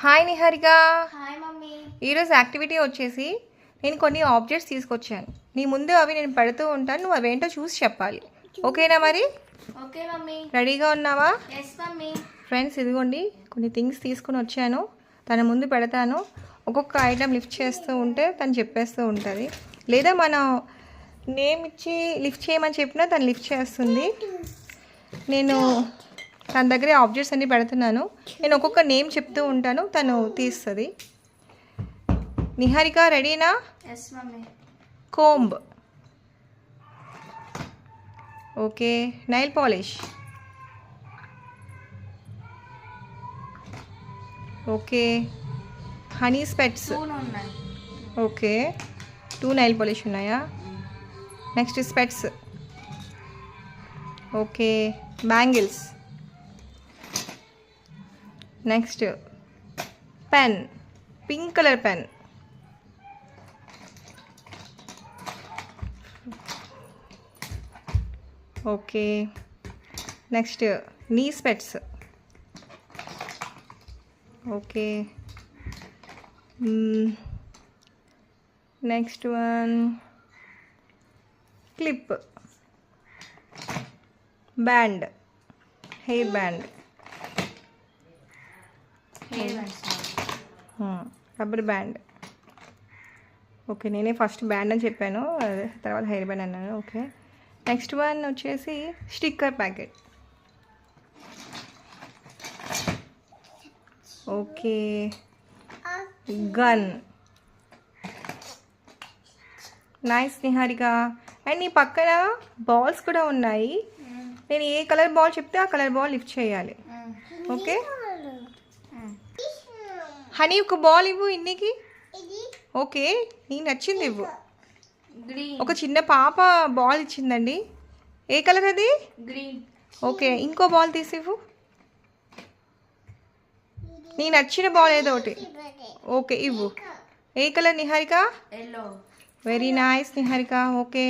Hi Niharika. Hi mummy. ఈరోజు activity వచ్చేసి నేను కొన్ని ఆబ్జెక్ట్స్ తీసుకొచ్చాను. నీ ముందు అవి నేను పెడుతూ ఉంటాను, నువ్వు అవేంటో చూసి చెప్పాలి. ఓకేనా మరి? Okay mummy. రెడీగా ఉన్నావా? Yes mummy. ఫ్రెండ్స్, ఇదిగోండి కొన్ని థింగ్స్ తీసుకొని వచ్చాను. తన ముందు పెడతాను. ఒక్కొక్క ఐటెం లిఫ్ట్ చేస్తూ ఉంటే తను చెప్పేస్తూ ఉంటుంది, లేదా మనం నేమ్ ఇచ్చి లిఫ్ట్ చేయమని చెప్పినా తను లిఫ్ట్ చేస్తుంది. నేను తన దగ్గర ఆబ్జెక్ట్స్ అన్నీ పెడుతున్నాను. నేను ఒక్కొక్క నేమ్ చెప్తూ ఉంటాను, తను తీస్తుంది. నిహారిక రెడీనా? Yes mummy. Comb. Okay. Nail polish. Okay. Honey specs. ఉన్నాయి. ఓకే. 2 నైల్ పాలిష్ ఉన్నాయా? Next specs. Okay. Bangles. Next pen, pink colour pen. Okay. Next నీ specs. Okay. Next one clip, band, hair band, rubber band. Okay, నేనే first band అని చెప్పాను, తర్వాత hair band అన్నాను. Okay. Next one వచ్చేసి sticker packet. Okay. Gun. Nice Niharika. And నీ పక్కన balls కూడా ఉన్నాయి. నేను ఏ కలర్ బాల్ చెప్తే ఆ కలర్ బాల్ లిఫ్ట్ చేయాలి. ఓకే. హనీ ఒక బాల్ ఇవ్వు ఇన్నికి. ఓకే, నీకు నచ్చింది ఇవ్వు. ఒక చిన్న పాప బాల్ ఇచ్చిందండి. ఏ కలర్ అది? గ్రీన్. ఓకే, ఇంకో బాల్ తీసి ఇవ్వు. నీకు నచ్చిన బాల్ ఏదో ఒకటి. ఓకే, ఇవ్వు. ఏ colour Niharika? Yellow. Very nice Niharika. Okay.